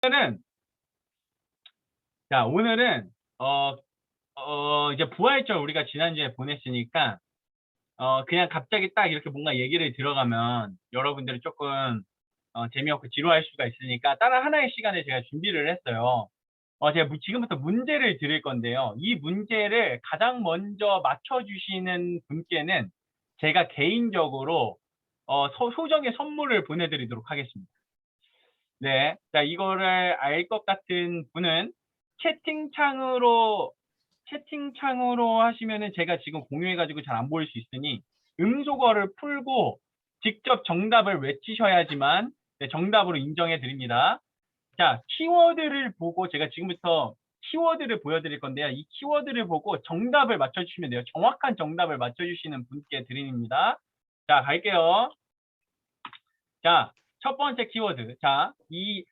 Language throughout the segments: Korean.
오늘은 오늘은 이제 부활절 우리가 지난주에 보냈으니까 그냥 갑자기 딱 이렇게 뭔가 얘기를 들어가면 여러분들이 조금 재미없고 지루할 수가 있으니까 다른 하나의 시간을 제가 준비를 했어요. 제가 지금부터 문제를 드릴 건데요. 이 문제를 가장 먼저 맞춰주시는 분께는 제가 개인적으로 소정의 선물을 보내드리도록 하겠습니다. 네. 자, 이거를 알 것 같은 분은 채팅창으로 하시면은 제가 지금 공유해가지고 잘 안 보일 수 있으니 음소거를 풀고 직접 정답을 외치셔야지만 정답으로 인정해 드립니다. 자, 키워드를 보고 제가 지금부터 키워드를 보여드릴 건데요. 이 키워드를 보고 정답을 맞춰주시면 돼요. 정확한 정답을 맞춰주시는 분께 드립니다. 자, 갈게요. 자, 첫 번째 키워드. 자, 이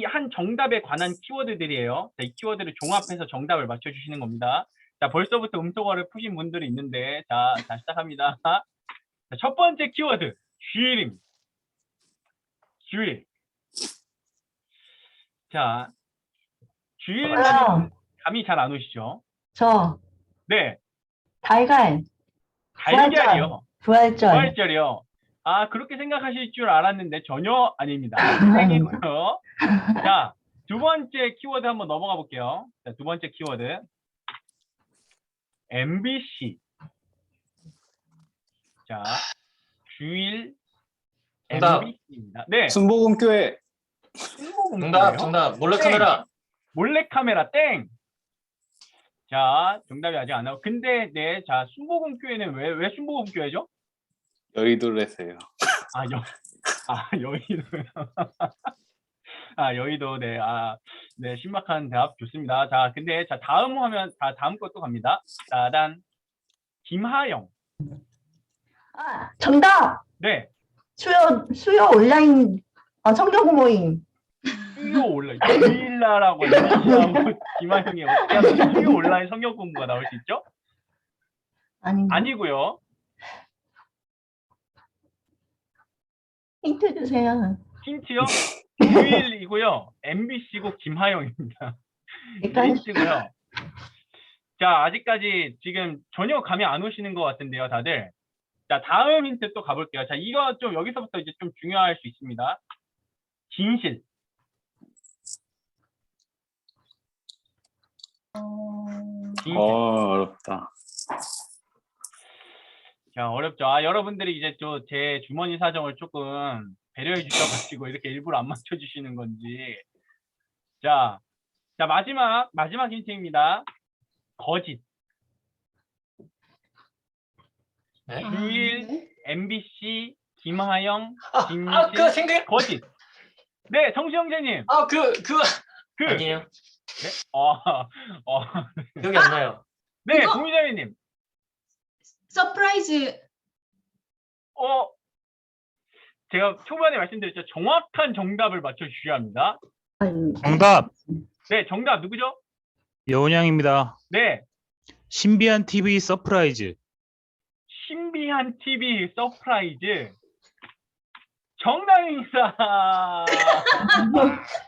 한 정답에 관한 키워드들이에요. 자, 이 키워드를 종합해서 정답을 맞춰주시는 겁니다. 자, 벌써부터 음소거를 푸신 분들이 있는데, 자, 시작합니다. 자, 첫 번째 키워드, 주일입니다. 주일. 자, 주일라는 감이 잘 안 오시죠? 네. 달걀. 달걀이요. 부활절. 부활절이요. 아, 그렇게 생각하실 줄 알았는데 전혀 아닙니다. 땡이고요. 자, 두 번째 키워드 한번 넘어가 볼게요. 자, 두 번째 키워드. MBC. 자, 주일 정답. MBC입니다. 네. 순복음교회. 정답. 몰래카메라. 땡. 몰래카메라 땡. 자, 정답이 아직 안 나오고. 근데 네, 자, 순복음교회는 왜 순복음교회죠? 여의도에서요. 여의도요. 여의도. 네. 네, 신박한 대답 좋습니다. 자, 근데 자, 다음 화면 다음 것도 갑니다. 짜잔. 김하영. 정답. 네. 수요 온라인 성경 모임. 수요 온라인. 주일날하고 MBC하고 김하영이 어떻게 하면 수요 온라인 성경 공부가 나올 수 있죠? 아니고요. 힌트 주세요. 힌트요? 주일이고요. MBC고 김하영입니다. 힌트고요. 자, 아직까지 지금 전혀 감이 안 오시는 것 같은데요, 다들. 자, 다음 힌트 또 가볼게요. 자, 이거 좀 여기서부터 이제 좀 중요할 수 있습니다. 진실. 어렵다. 자, 어렵죠. 여러분들이 이제 또 제 주머니 사정을 조금 배려해 주셔가지고 이렇게 일부러 안 맞춰주시는 건지. 자, 마지막 힌트입니다. 거짓. 네? 주일, MBC, 김하영, 진실, 거짓. 네, 정수 형제님. 아니에요. 네? 기억이 안 나요. 네, 공유자매님. 서프라이즈. 제가 초반에 말씀드렸죠. 정확한 정답을 맞춰주셔야 합니다. 정답. 네, 정답 누구죠? 여운양입니다. 네. 신비한 TV 서프라이즈. 신비한 TV 서프라이즈. 정답입니다.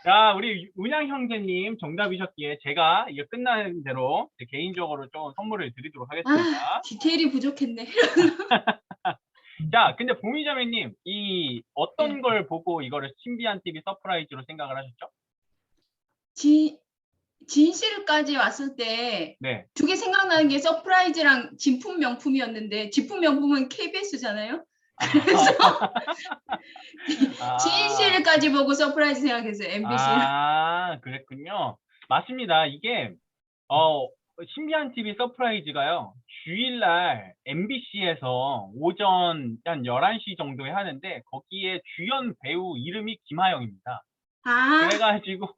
자, 우리 운양 형제님 정답이셨기에 제가 이게 끝나는 대로 개인적으로 좀 선물을 드리도록 하겠습니다. 디테일이 부족했네. 자, 근데 보미자매님, 이 어떤 걸 보고 이거를 신비한 TV 서프라이즈로 생각을 하셨죠? 진실까지 왔을 때 네. 두 개 생각나는 게 서프라이즈랑 진품 명품이었는데 진품 명품은 KBS잖아요. 그래서 진실까지 보고 서프라이즈 생각했어요. MBC. 그랬군요. 맞습니다. 이게 신비한 TV 서프라이즈가요. 주일날 MBC에서 오전 한 11시 정도에 하는데 거기에 주연 배우 이름이 김하영입니다. 그래가지고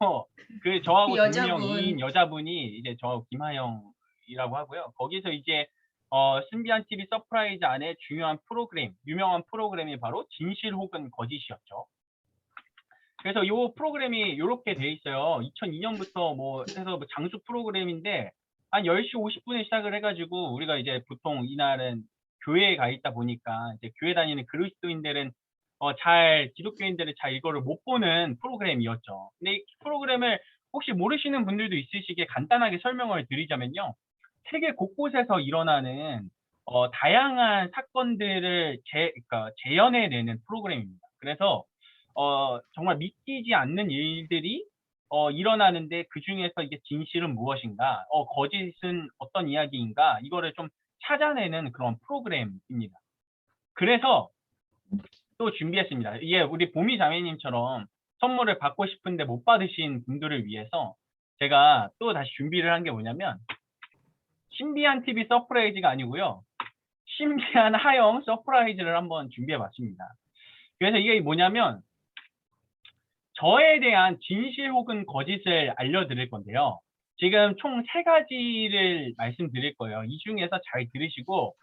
저하고 여자분. 2인 여자분이 이제 저 김하영이라고 하고요. 거기서 이제 신비한 TV 서프라이즈 안에 중요한 프로그램, 유명한 프로그램이 바로 진실 혹은 거짓이었죠. 그래서 이 프로그램이 이렇게 돼 있어요. 2002년부터 해서 장수 프로그램인데 한 10시 50분에 시작을 해가지고 우리가 이제 보통 이날은 교회에 가 있다 보니까 이제 교회 다니는 그리스도인들은 잘 기독교인들이 잘 이거를 못 보는 프로그램이었죠. 근데 이 프로그램을 혹시 모르시는 분들도 있으시게 간단하게 설명을 드리자면요. 세계 곳곳에서 일어나는 다양한 사건들을 그러니까 재현해내는 프로그램입니다. 그래서 정말 믿기지 않는 일들이 일어나는데 그 중에서 이게 진실은 무엇인가, 거짓은 어떤 이야기인가, 이거를 좀 찾아내는 그런 프로그램입니다. 그래서 또 준비했습니다. 이게 우리 보미 자매님처럼 선물을 받고 싶은데 못 받으신 분들을 위해서 제가 또 다시 준비를 한 게 뭐냐면, 신비한 TV 서프라이즈가 아니고요. 신비한 하영 서프라이즈를 한번 준비해 봤습니다. 그래서 이게 뭐냐면, 저에 대한 진실 혹은 거짓을 알려드릴 건데요. 지금 총 3가지를 말씀드릴 거예요. 이 중에서 잘 들으시고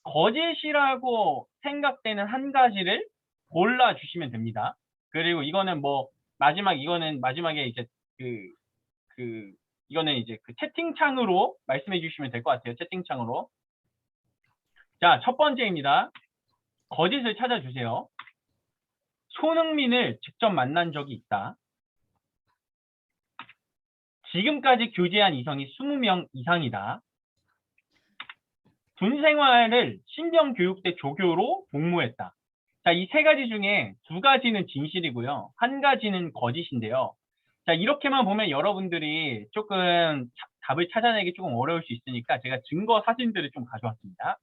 거짓이라고 생각되는 한 가지를 골라주시면 됩니다. 그리고 이거는 뭐 이거는 마지막에 이제 이거는 이제 그 채팅창으로 말씀해 주시면 될 것 같아요. 채팅창으로. 자, 첫 번째입니다. 거짓을 찾아주세요. 손흥민을 직접 만난 적이 있다. 지금까지 교제한 이성이 20명 이상이다. 군 생활을 신병교육대 조교로 복무했다. 자, 이 3가지 중에 2가지는 진실이고요. 1가지는 거짓인데요. 자, 이렇게만 보면 여러분들이 조금 답을 찾아내기 조금 어려울 수 있으니까 제가 증거 사진들을 좀 가져왔습니다.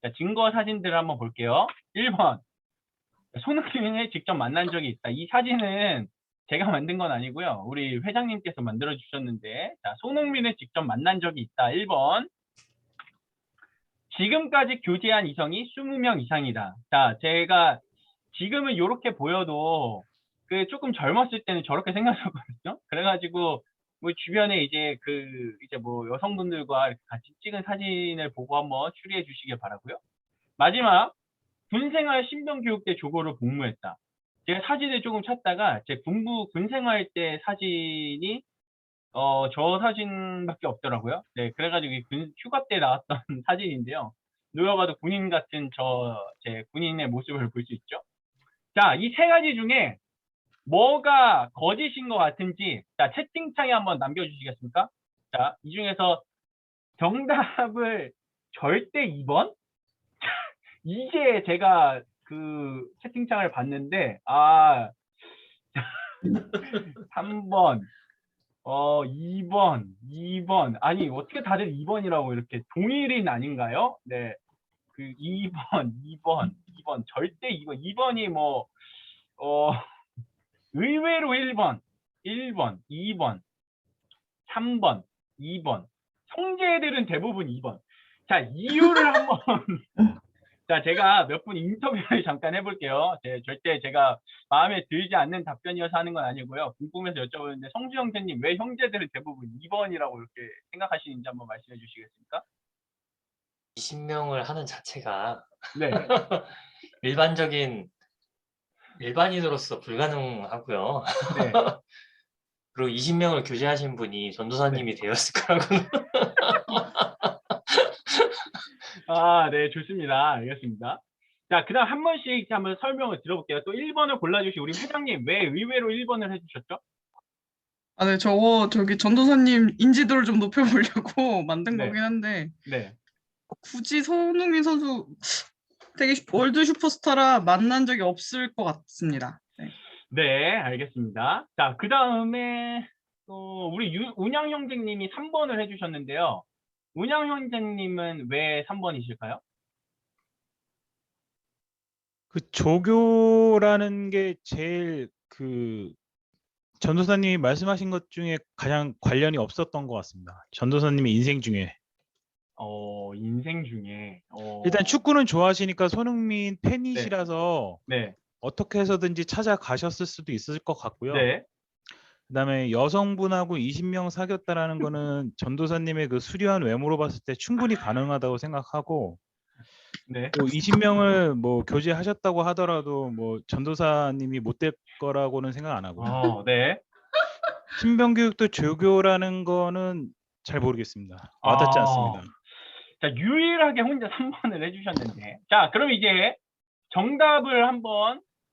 자, 증거 사진들을 한번 볼게요. 1번. 손흥민을 직접 만난 적이 있다. 이 사진은 제가 만든 건 아니고요. 우리 회장님께서 만들어 주셨는데, 자, 손흥민을 직접 만난 적이 있다. 1번. 지금까지 교제한 이성이 20명 이상이다. 자, 제가 지금은 이렇게 보여도 그 조금 젊었을 때는 저렇게 생각했거든요. 그래가지고 뭐 주변에 이제 뭐 여성분들과 이렇게 같이 찍은 사진을 보고 한번 추리해 주시길 바라고요. 마지막, 군생활 신병교육대 조교로 복무했다. 제가 사진을 조금 찾다가 제 군생활 때 사진이 저 사진밖에 없더라고요. 네, 그래가지고 휴가 때 나왔던 사진인데요. 누가 봐도 군인 같은 제 군인의 모습을 볼 수 있죠. 자, 이 3가지 중에 뭐가 거짓인 것 같은지, 자, 채팅창에 한번 남겨주시겠습니까? 자, 이 중에서 정답을 절대 2번? 이게 제가 그 채팅창을 봤는데, 3번, 2번. 아니, 어떻게 다들 2번이라고 이렇게 동일인 아닌가요? 네. 2번. 절대 2번. 2번이 뭐, 의외로 1번, 2번, 3번, 2번. 성재들은 대부분 2번. 자, 이유를 한번. 자, 제가 몇 분 인터뷰를 잠깐 해볼게요. 절대 제가 마음에 들지 않는 답변이어서 하는 건 아니고요. 궁금해서 여쭤보는데, 성주 형제님, 왜 형제들은 대부분 2번이라고 이렇게 생각하시는지 한번 말씀해 주시겠습니까? 20명을 하는 자체가 네. 일반인으로서 불가능하고요. 네. 그리고 20명을 교제하신 분이 전도사님이 되었을 거라고는. 네, 좋습니다. 알겠습니다. 자, 그 다음 한 번씩 한번 설명을 들어볼게요. 또 1번을 골라주신 우리 회장님, 왜 의외로 1번을 해주셨죠? 네, 저기 전도사님 인지도를 좀 높여보려고 만든 네. 거긴 한데, 네. 굳이 손흥민 선수 되게 월드 슈퍼스타라 만난 적이 없을 것 같습니다. 네. 네, 알겠습니다. 자, 그 다음에 우리 운양 형제님이 3번을 해주셨는데요. 운양 형제님은 왜 3번이실까요? 그 조교라는 게 제일 전도사님이 말씀하신 것 중에 가장 관련이 없었던 것 같습니다. 전도사님의 인생 중에. 인생 중에. 일단 축구는 좋아하시니까 손흥민 팬이시라서 네. 어떻게 해서든지 찾아가셨을 수도 있을 것 같고요. 네. 그다음에 여성분하고 20명 사귀었다라는 거는 전도사님의 그 수려한 외모로 봤을 때 충분히 가능하다고 생각하고, 네. 또 20명을 뭐 교제하셨다고 하더라도 뭐 전도사님이 못 될 거라고는 생각 안 하고요. 네. 신병교육도 조교라는 거는 잘 모르겠습니다. 와닿지 않습니다. 자, 유일하게 혼자 3번을 해주셨는데. 자, 그럼 이제 정답을 한번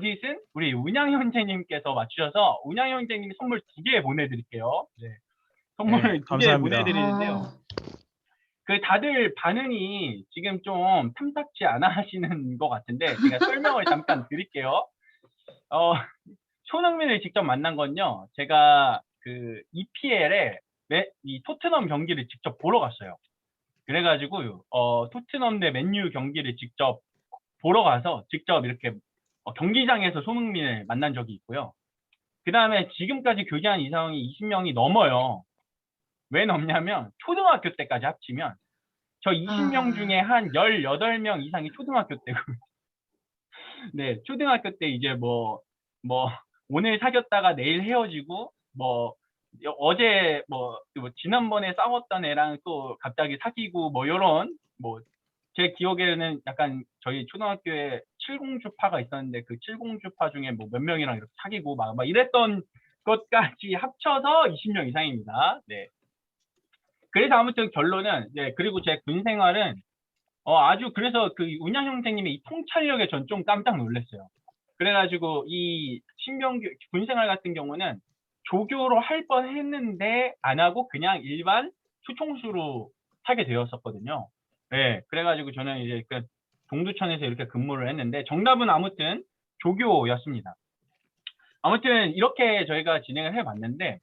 거짓은 우리 운양 형제님께서 맞추셔서 운양 형제님이 선물 2개 보내드릴게요. 네. 선물 네, 2개 감사합니다. 보내드리는데요. 아, 그 다들 반응이 지금 좀 탐탁치 않아 하시는 것 같은데 제가 설명을 잠깐 드릴게요. 손흥민을 직접 만난 건요. 제가 그 EPL에 이 토트넘 경기를 직접 보러 갔어요. 그래가지고 토트넘 대 맨유 경기를 직접 보러 가서 직접 이렇게 경기장에서 손흥민을 만난 적이 있고요. 그 다음에 지금까지 교제한 이상이 20명이 넘어요. 왜 넘냐면 초등학교 때까지 합치면 저 20명 중에 한 18명 이상이 초등학교 때고 네, 초등학교 때 이제 뭐 오늘 사귀었다가 내일 헤어지고 어제 지난번에 싸웠던 애랑 또 갑자기 사귀고 요런 제 기억에는 약간 저희 초등학교에 칠공주파가 있었는데 그 칠공주파 중에 몇 명이랑 이렇게 사귀고 막 이랬던 것까지 합쳐서 20명 이상입니다. 네. 그래서 아무튼 결론은 네, 그리고 제 군 생활은 아주 그래서 그 운양 형제님의 이 통찰력에 전 좀 깜짝 놀랐어요. 그래가지고 이 신병 군 생활 같은 경우는 조교로 할 뻔했는데 안 하고 그냥 일반 수총수로 하게 되었었거든요. 네, 그래가지고 저는 이제 그 동두천에서 이렇게 근무를 했는데 정답은 아무튼 조교였습니다. 아무튼 이렇게 저희가 진행을 해봤는데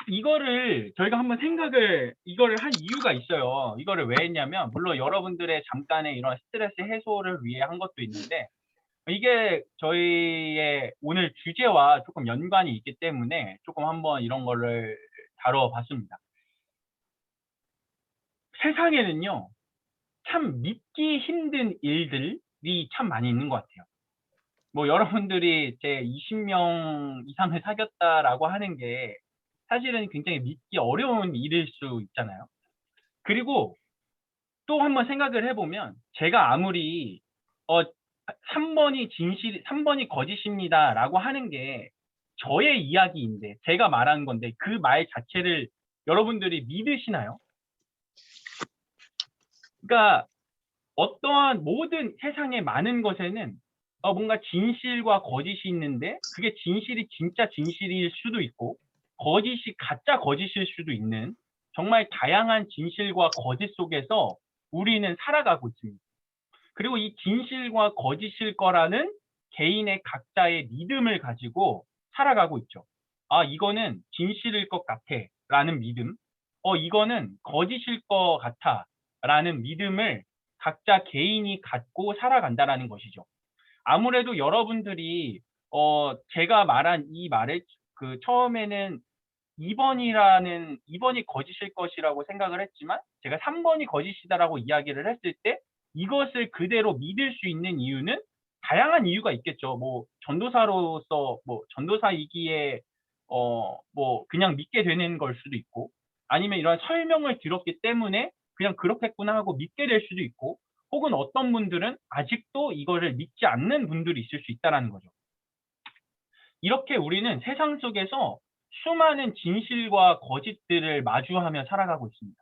이거를 저희가 한번 이거를 한 이유가 있어요. 이거를 왜 했냐면 물론 여러분들의 잠깐의 이런 스트레스 해소를 위해 한 것도 있는데 이게 저희의 오늘 주제와 조금 연관이 있기 때문에 조금 한번 이런 거를 다뤄봤습니다. 세상에는요, 참 믿기 힘든 일들이 참 많이 있는 것 같아요. 여러분들이 제 20명 이상을 사귀었다라고 하는 게 사실은 굉장히 믿기 어려운 일일 수 있잖아요. 그리고 또 한번 생각을 해보면 제가 아무리 3번이 거짓입니다라고 하는 게 저의 이야기인데 제가 말한 건데 그 말 자체를 여러분들이 믿으시나요? 그러니까 어떠한 모든 세상의 많은 것에는 뭔가 진실과 거짓이 있는데 그게 진실이 진짜 진실일 수도 있고 거짓이 가짜 거짓일 수도 있는 정말 다양한 진실과 거짓 속에서 우리는 살아가고 있습니다. 그리고 이 진실과 거짓일 거라는 개인의 각자의 믿음을 가지고 살아가고 있죠. 이거는 진실일 것 같아 라는 믿음, 이거는 거짓일 것 같아 라는 믿음을 각자 개인이 갖고 살아간다라는 것이죠. 아무래도 여러분들이 제가 말한 이 말을 그 처음에는 2번이 거짓일 것이라고 생각을 했지만 제가 3번이 거짓이다라고 이야기를 했을 때 이것을 그대로 믿을 수 있는 이유는 다양한 이유가 있겠죠. 전도사로서 전도사이기에 그냥 믿게 되는 걸 수도 있고 아니면 이런 설명을 들었기 때문에 그냥 그렇겠구나 하고 믿게 될 수도 있고 혹은 어떤 분들은 아직도 이거를 믿지 않는 분들이 있을 수 있다는 거죠. 이렇게 우리는 세상 속에서 수많은 진실과 거짓들을 마주하며 살아가고 있습니다.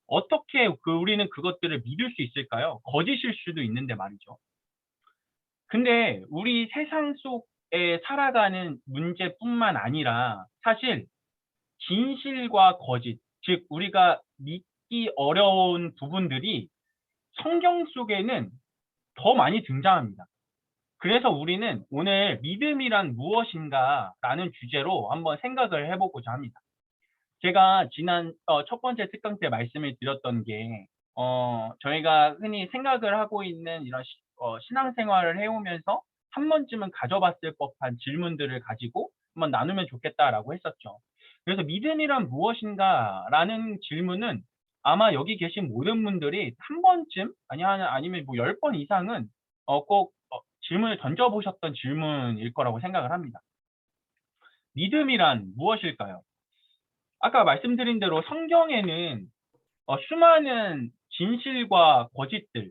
어떻게 우리는 그것들을 믿을 수 있을까요? 거짓일 수도 있는데 말이죠. 근데 우리 세상 속에 살아가는 문제뿐만 아니라 사실 진실과 거짓, 즉 우리가 믿기 어려운 부분들이 성경 속에는 더 많이 등장합니다. 그래서 우리는 오늘 믿음이란 무엇인가 라는 주제로 한번 생각을 해보고자 합니다. 제가 지난 첫 번째 특강 때 말씀을 드렸던 게 저희가 흔히 생각을 하고 있는 이런 신앙생활을 해오면서 한 번쯤은 가져봤을 법한 질문들을 가지고 한번 나누면 좋겠다라고 했었죠. 그래서 믿음이란 무엇인가 라는 질문은 아마 여기 계신 모든 분들이 한 번쯤 아니면 10번 이상은 꼭 질문을 던져보셨던 질문일 거라고 생각을 합니다. 믿음이란 무엇일까요? 아까 말씀드린 대로 성경에는 수많은 진실과 거짓들,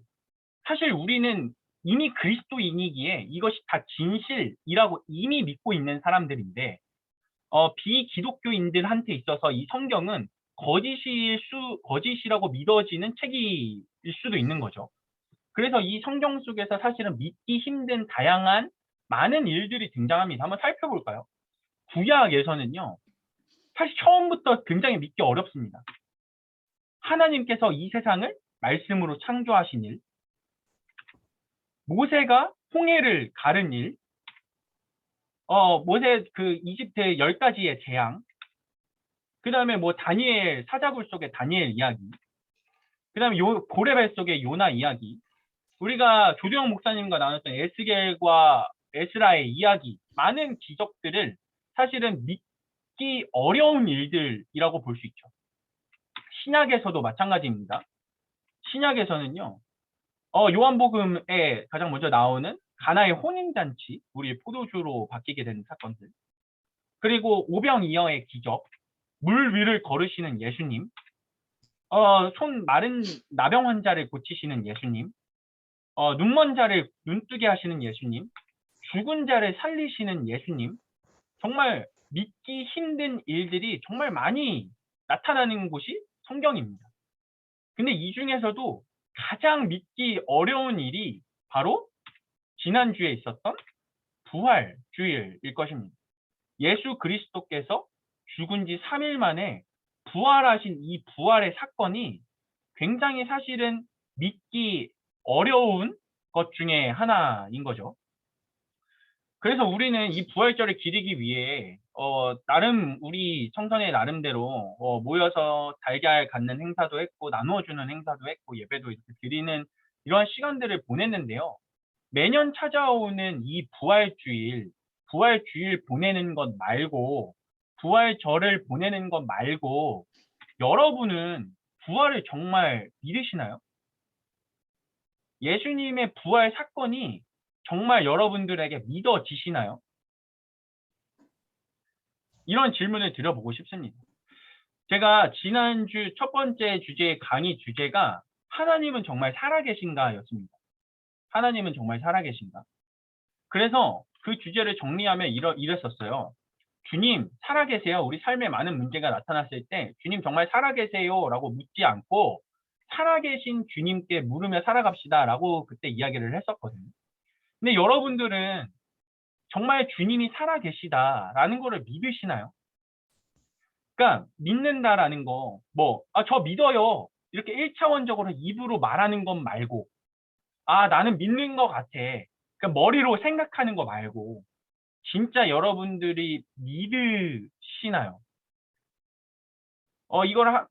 사실 우리는 이미 그리스도인이기에 이것이 다 진실이라고 이미 믿고 있는 사람들인데 비기독교인들한테 있어서 이 성경은 거짓이라고 믿어지는 책일 수도 있는 거죠. 그래서 이 성경 속에서 사실은 믿기 힘든 다양한 많은 일들이 등장합니다. 한번 살펴볼까요? 구약에서는요, 사실 처음부터 굉장히 믿기 어렵습니다. 하나님께서 이 세상을 말씀으로 창조하신 일, 모세가 홍해를 가른 일, 모세 그 이집트의 10가지의 재앙, 그 다음에 뭐 다니엘 사자굴 속의 다니엘 이야기, 그 다음에 고레벨 속의 요나 이야기, 우리가 조두영 목사님과 나눴던 에스겔과 에스라의 이야기, 많은 기적들을 사실은 믿기 어려운 일들이라고 볼 수 있죠. 신약에서도 마찬가지입니다. 신약에서는요, 요한복음에 가장 먼저 나오는 가나의 혼인잔치, 우리 포도주로 바뀌게 되는 사건들, 그리고 오병이어의 기적, 물 위를 걸으시는 예수님, 손 마른 나병 환자를 고치시는 예수님, 눈먼 자를 눈뜨게 하시는 예수님, 죽은 자를 살리시는 예수님, 정말 믿기 힘든 일들이 정말 많이 나타나는 곳이 성경입니다. 근데 이 중에서도 가장 믿기 어려운 일이 바로 지난주에 있었던 부활주일일 것입니다. 예수 그리스도께서 죽은 지 3일 만에 부활하신 이 부활의 사건이 굉장히 사실은 믿기 어려운 것 중에 하나인 거죠. 그래서 우리는 이 부활절을 기리기 위해 나름 우리 청선의 나름대로 모여서 달걀 갖는 행사도 했고 나누어주는 행사도 했고 예배도 이렇게 드리는 이런 시간들을 보냈는데요. 매년 찾아오는 이 부활주일 보내는 것 말고 부활절을 보내는 것 말고 여러분은 부활을 정말 믿으시나요? 예수님의 부활 사건이 정말 여러분들에게 믿어지시나요? 이런 질문을 드려보고 싶습니다. 제가 지난주 첫 번째 주제의 강의 주제가 하나님은 정말 살아계신가 였습니다. 하나님은 정말 살아계신가? 그래서 그 주제를 정리하면 이랬었어요. 주님 살아계세요? 우리 삶에 많은 문제가 나타났을 때 주님 정말 살아계세요? 라고 묻지 않고 살아계신 주님께 물으며 살아갑시다 라고 그때 이야기를 했었거든요. 근데 여러분들은 정말 주님이 살아계시다라는 거를 믿으시나요? 그러니까 믿는다라는 거, 저 믿어요. 이렇게 1차원적으로 입으로 말하는 것 말고, 나는 믿는 것 같아. 그러니까 머리로 생각하는 거 말고, 진짜 여러분들이 믿으시나요? 그러니까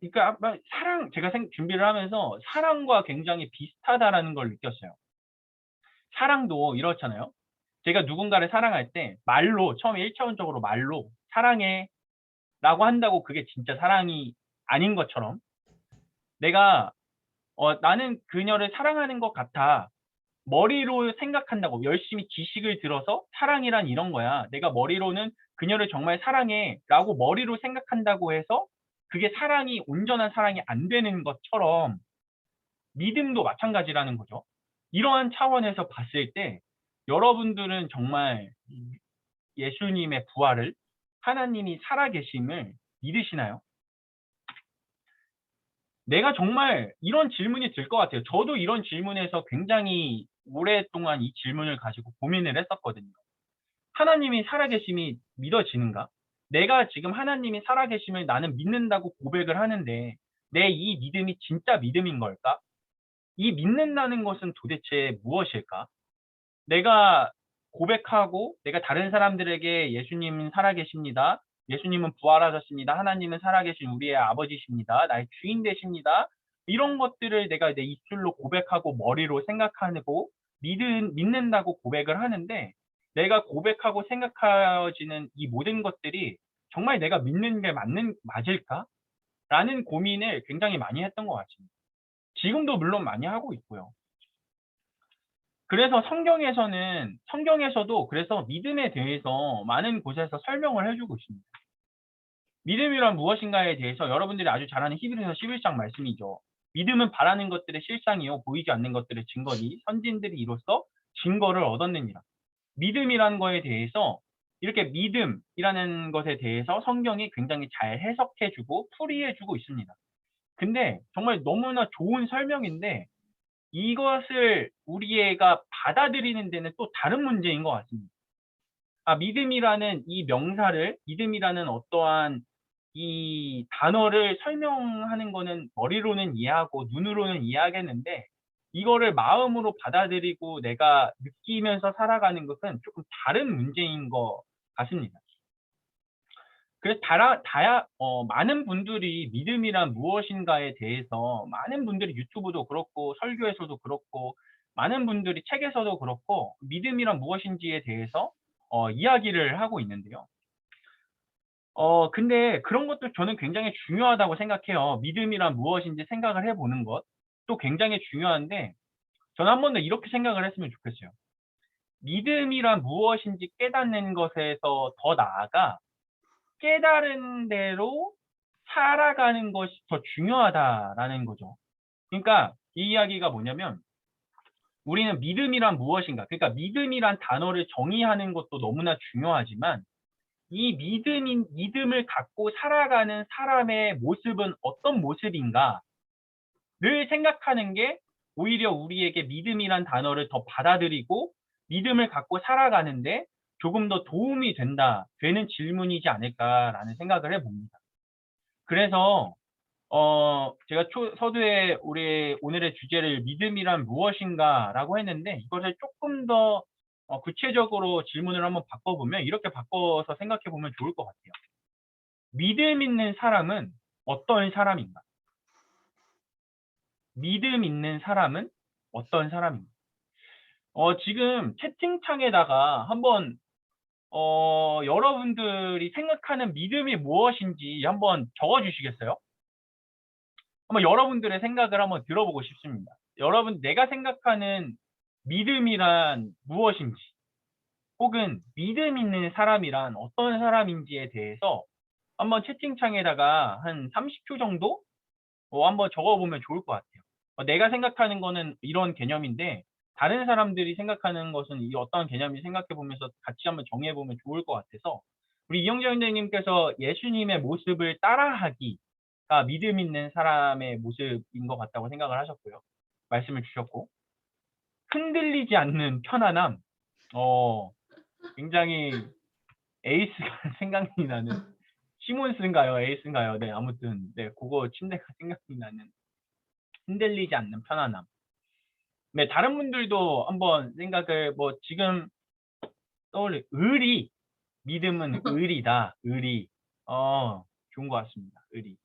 제가 준비를 하면서 사랑과 굉장히 비슷하다라는 걸 느꼈어요. 사랑도 이렇잖아요. 제가 누군가를 사랑할 때 말로 처음에 1차원적으로 말로 사랑해 라고 한다고 그게 진짜 사랑이 아닌 것처럼 내가 나는 그녀를 사랑하는 것 같아 머리로 생각한다고 열심히 지식을 들어서 사랑이란 이런 거야. 내가 머리로는 그녀를 정말 사랑해 라고 머리로 생각한다고 해서 그게 사랑이 온전한 사랑이 안 되는 것처럼 믿음도 마찬가지라는 거죠. 이러한 차원에서 봤을 때 여러분들은 정말 예수님의 부활을 하나님이 살아계심을 믿으시나요? 내가 정말 이런 질문이 들 것 같아요. 저도 이런 질문에서 굉장히 오랫동안 이 질문을 가지고 고민을 했었거든요. 하나님이 살아계심이 믿어지는가? 내가 지금 하나님이 살아계심을 나는 믿는다고 고백을 하는데 내 이 믿음이 진짜 믿음인 걸까? 이 믿는다는 것은 도대체 무엇일까? 내가 고백하고 내가 다른 사람들에게 예수님은 살아계십니다. 예수님은 부활하셨습니다. 하나님은 살아계신 우리의 아버지십니다. 나의 주인 되십니다. 이런 것들을 내가 내 입술로 고백하고 머리로 생각하고 믿는다고 고백을 하는데 내가 고백하고 생각해지는 이 모든 것들이 정말 내가 믿는 게 맞을까? 라는 고민을 굉장히 많이 했던 것 같습니다. 지금도 물론 많이 하고 있고요. 그래서 성경에서도 그래서 믿음에 대해서 많은 곳에서 설명을 해주고 있습니다. 믿음이란 무엇인가에 대해서 여러분들이 아주 잘 아는 히브리서 11장 말씀이죠. 믿음은 바라는 것들의 실상이요 보이지 않는 것들의 증거니 선진들이 이로써 증거를 얻었느니라. 믿음이라는 거에 대해서 이렇게 믿음이라는 것에 대해서 성경이 굉장히 잘 해석해주고 풀이해주고 있습니다. 근데 정말 너무나 좋은 설명인데 이것을 우리가 받아들이는 데는 또 다른 문제인 것 같습니다. 믿음이라는 이 명사를, 믿음이라는 어떠한 이 단어를 설명하는 거는 머리로는 이해하고 눈으로는 이해하겠는데 이거를 마음으로 받아들이고 내가 느끼면서 살아가는 것은 조금 다른 문제인 것 같습니다. 그래서 많은 분들이 믿음이란 무엇인가에 대해서 많은 분들이 유튜브도 그렇고 설교에서도 그렇고 많은 분들이 책에서도 그렇고 믿음이란 무엇인지에 대해서 이야기를 하고 있는데요. 근데 그런 것도 저는 굉장히 중요하다고 생각해요. 믿음이란 무엇인지 생각을 해보는 것도 굉장히 중요한데 저는 한 번 더 이렇게 생각을 했으면 좋겠어요. 믿음이란 무엇인지 깨닫는 것에서 더 나아가 깨달은 대로 살아가는 것이 더 중요하다라는 거죠. 그러니까 이 이야기가 뭐냐면 우리는 믿음이란 무엇인가, 그러니까 믿음이란 단어를 정의하는 것도 너무나 중요하지만 이 믿음을 갖고 살아가는 사람의 모습은 어떤 모습인가를 생각하는 게 오히려 우리에게 믿음이란 단어를 더 받아들이고 믿음을 갖고 살아가는데 조금 더 도움이 되는 질문이지 않을까라는 생각을 해봅니다. 그래서 제가 서두에 오늘의 주제를 믿음이란 무엇인가라고 했는데 이것을 조금 더 구체적으로 질문을 한번 바꿔보면 이렇게 바꿔서 생각해보면 좋을 것 같아요. 믿음 있는 사람은 어떤 사람인가? 믿음 있는 사람은 어떤 사람인가? 지금 채팅창에다가 한번 여러분들이 생각하는 믿음이 무엇인지 한번 적어주시겠어요? 한번 여러분들의 생각을 한번 들어보고 싶습니다. 여러분, 내가 생각하는 믿음이란 무엇인지, 혹은 믿음 있는 사람이란 어떤 사람인지에 대해서 한번 채팅창에다가 한 30초 정도 한번 적어보면 좋을 것 같아요. 내가 생각하는 거는 이런 개념인데 다른 사람들이 생각하는 것은 이 어떤 개념인지 생각해보면서 같이 한번 정해보면 좋을 것 같아서 우리 이영재 선생님께서 예수님의 모습을 따라하기가 믿음 있는 사람의 모습인 것 같다고 생각을 하셨고요. 말씀을 주셨고 흔들리지 않는 편안함, 굉장히 에이스가 생각이 나는 시몬스인가요? 에이스인가요? 네, 아무튼 네, 그거 침대가 생각이 나는 흔들리지 않는 편안함. 네, 다른 분들도 한번 생각을 지금 떠올려 의리, 믿음은 의리다. 의리. 좋은 것 같습니다. 의리.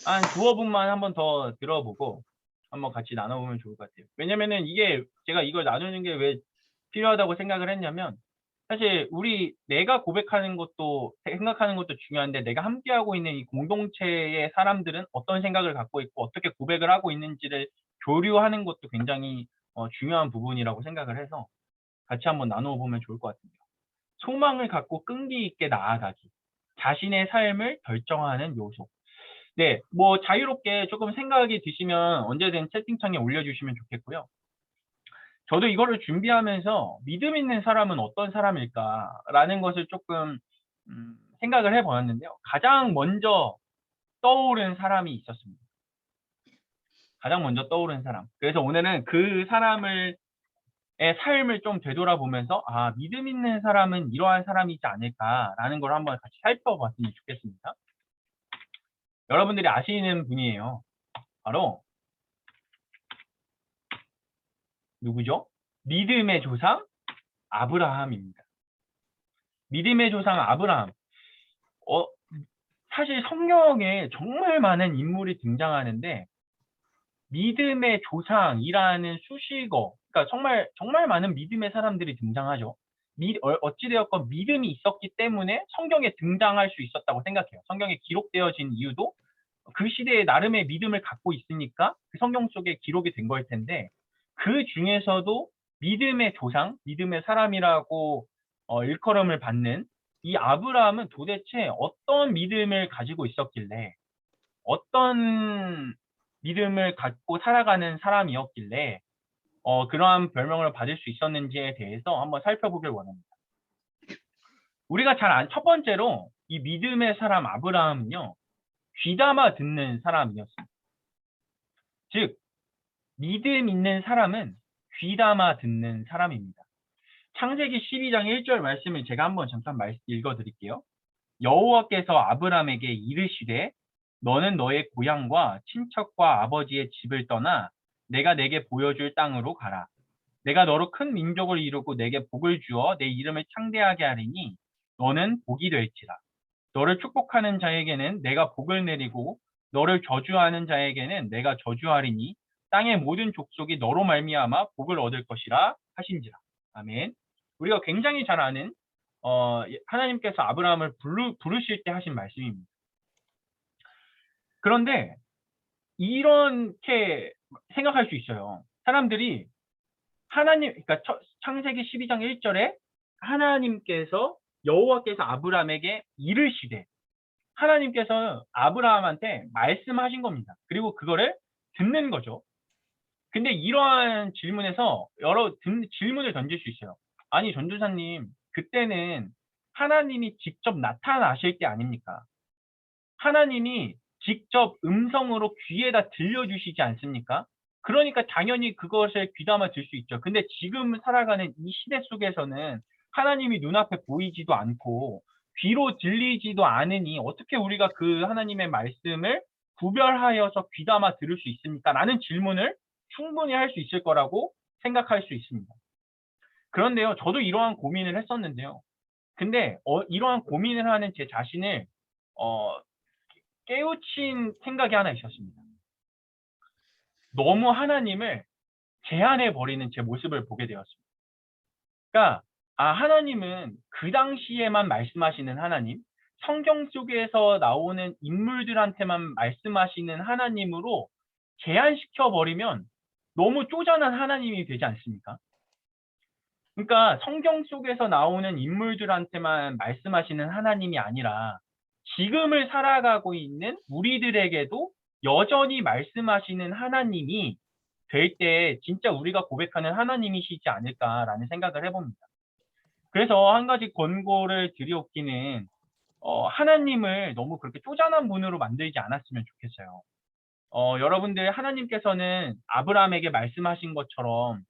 한 두어 분만 한번 더 들어보고 한번 같이 나눠보면 좋을 것 같아요. 왜냐면은 이게 제가 이걸 나누는 게 왜 필요하다고 생각을 했냐면 사실 내가 고백하는 것도 생각하는 것도 중요한데 내가 함께하고 있는 이 공동체의 사람들은 어떤 생각을 갖고 있고 어떻게 고백을 하고 있는지를 교류하는 것도 굉장히 중요한 부분이라고 생각을 해서 같이 한번 나눠보면 좋을 것 같습니다. 소망을 갖고 끈기 있게 나아가기. 자신의 삶을 결정하는 요소. 네, 자유롭게 조금 생각이 드시면 언제든 채팅창에 올려주시면 좋겠고요. 저도 이거를 준비하면서 믿음 있는 사람은 어떤 사람일까라는 것을 조금 생각을 해보았는데요. 가장 먼저 떠오른 사람이 있었습니다. 가장 먼저 떠오른 사람. 그래서 오늘은 그 사람의 삶을 좀 되돌아보면서 믿음 있는 사람은 이러한 사람이지 않을까라는 걸 한번 같이 살펴봤으면 좋겠습니다. 여러분들이 아시는 분이에요. 바로 누구죠? 믿음의 조상 아브라함입니다. 믿음의 조상 아브라함. 사실 성경에 정말 많은 인물이 등장하는데 믿음의 조상이라는 수식어, 그러니까 정말 많은 믿음의 사람들이 등장하죠. 어찌되었건 믿음이 있었기 때문에 성경에 등장할 수 있었다고 생각해요. 성경에 기록되어진 이유도 그 시대에 나름의 믿음을 갖고 있으니까 그 성경 속에 기록이 된 거일 텐데 그 중에서도 믿음의 조상, 믿음의 사람이라고 일컬음을 받는 이 아브라함은 도대체 어떤 믿음을 가지고 있었길래 어떤 믿음을 갖고 살아가는 사람이었길래 그러한 별명을 받을 수 있었는지에 대해서 한번 살펴보길 원합니다. 우리가 첫 번째로 이 믿음의 사람 아브라함은요, 귀담아 듣는 사람이었습니다. 즉, 믿음 있는 사람은 귀담아 듣는 사람입니다. 창세기 12장 1절 말씀을 제가 한번 잠깐 읽어드릴게요. 여호와께서 아브라함에게 이르시되 너는 너의 고향과 친척과 아버지의 집을 떠나 내가 내게 보여줄 땅으로 가라. 내가 너로 큰 민족을 이루고 내게 복을 주어 내 이름을 창대하게 하리니 너는 복이 될지라. 너를 축복하는 자에게는 내가 복을 내리고 너를 저주하는 자에게는 내가 저주하리니 땅의 모든 족속이 너로 말미암아 복을 얻을 것이라 하신지라. 아멘. 우리가 굉장히 잘 아는 하나님께서 아브라함을 부르실 때 하신 말씀입니다. 그런데 이렇게 생각할 수 있어요. 사람들이 그러니까 창세기 12장 1절에 하나님께서 여호와께서 아브라함에게 이르시되 하나님께서 아브라함한테 말씀하신 겁니다. 그리고 그거를 듣는 거죠. 근데 이러한 질문에서 여러 질문을 던질 수 있어요. 아니, 전도사님, 그때는 하나님이 직접 나타나실 때 아닙니까? 하나님이 직접 음성으로 귀에다 들려주시지 않습니까? 그러니까 당연히 그것을 귀담아 들 수 있죠. 근데 지금 살아가는 이 시대 속에서는 하나님이 눈앞에 보이지도 않고 귀로 들리지도 않으니 어떻게 우리가 그 하나님의 말씀을 구별하여서 귀담아 들을 수 있습니까? 라는 질문을 충분히 할 수 있을 거라고 생각할 수 있습니다. 그런데요, 저도 이러한 고민을 했었는데요. 근데 이러한 고민을 하는 제 자신을 깨우친 생각이 하나 있었습니다. 너무 하나님을 제한해 버리는 제 모습을 보게 되었습니다. 그러니까 하나님은 그 당시에만 말씀하시는 하나님, 성경 속에서 나오는 인물들한테만 말씀하시는 하나님으로 제한시켜 버리면 너무 쪼잔한 하나님이 되지 않습니까? 그러니까 성경 속에서 나오는 인물들한테만 말씀하시는 하나님이 아니라 지금을 살아가고 있는 우리들에게도 여전히 말씀하시는 하나님이 될 때 진짜 우리가 고백하는 하나님이시지 않을까라는 생각을 해봅니다. 그래서 한 가지 권고를 드리옵기는 하나님을 너무 그렇게 쪼잔한 분으로 만들지 않았으면 좋겠어요. 여러분들 하나님께서는 아브라함에게 말씀하신 것처럼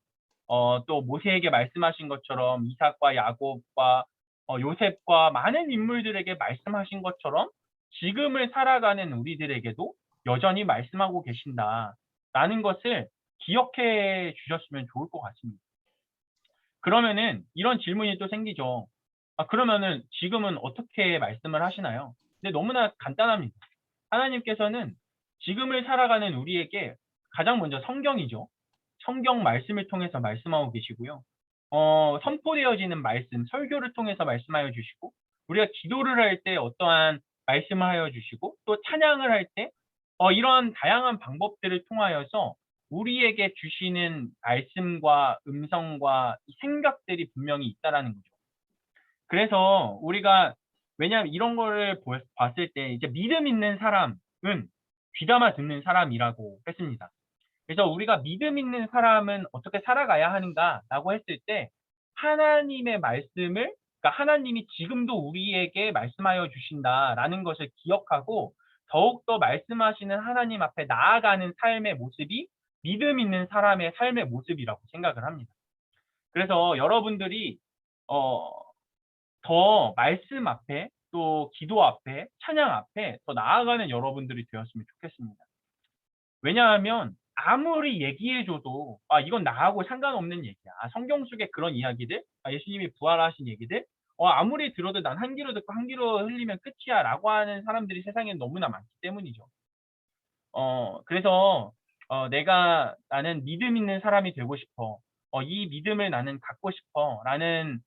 또 모세에게 말씀하신 것처럼 이삭과 야곱과 요셉과 많은 인물들에게 말씀하신 것처럼 지금을 살아가는 우리들에게도 여전히 말씀하고 계신다라는 것을 기억해 주셨으면 좋을 것 같습니다. 그러면은 이런 질문이 또 생기죠. 그러면은 지금은 어떻게 말씀을 하시나요? 근데 너무나 간단합니다. 하나님께서는 지금을 살아가는 우리에게 가장 먼저 성경이죠. 성경 말씀을 통해서 말씀하고 계시고요. 선포되어지는 말씀, 설교를 통해서 말씀하여 주시고, 우리가 기도를 할 때 어떠한 말씀을 하여 주시고, 또 찬양을 할 때 이러한 다양한 방법들을 통하여서 우리에게 주시는 말씀과 음성과 생각들이 분명히 있다라는 거죠. 그래서 우리가 왜냐하면 이런 거를 봤을 때 이제 믿음 있는 사람은 귀담아 듣는 사람이라고 했습니다. 그래서 우리가 믿음 있는 사람은 어떻게 살아가야 하는가라고 했을 때 하나님의 말씀을 그러니까 하나님이 지금도 우리에게 말씀하여 주신다라는 것을 기억하고 더욱더 말씀하시는 하나님 앞에 나아가는 삶의 모습이 믿음 있는 사람의 삶의 모습이라고 생각을 합니다. 그래서 여러분들이 더 말씀 앞에 또 기도 앞에 찬양 앞에 더 나아가는 여러분들이 되었으면 좋겠습니다. 왜냐하면 아무리 얘기해줘도 이건 나하고 상관없는 얘기야. 성경 속에 그런 이야기들, 예수님이 부활하신 얘기들 아무리 들어도 난 한 귀로 듣고 한 귀로 흘리면 끝이야 라고 하는 사람들이 세상에 너무나 많기 때문이죠. 그래서 나는 믿음 있는 사람이 되고 싶어. 이 믿음을 나는 갖고 싶어 라는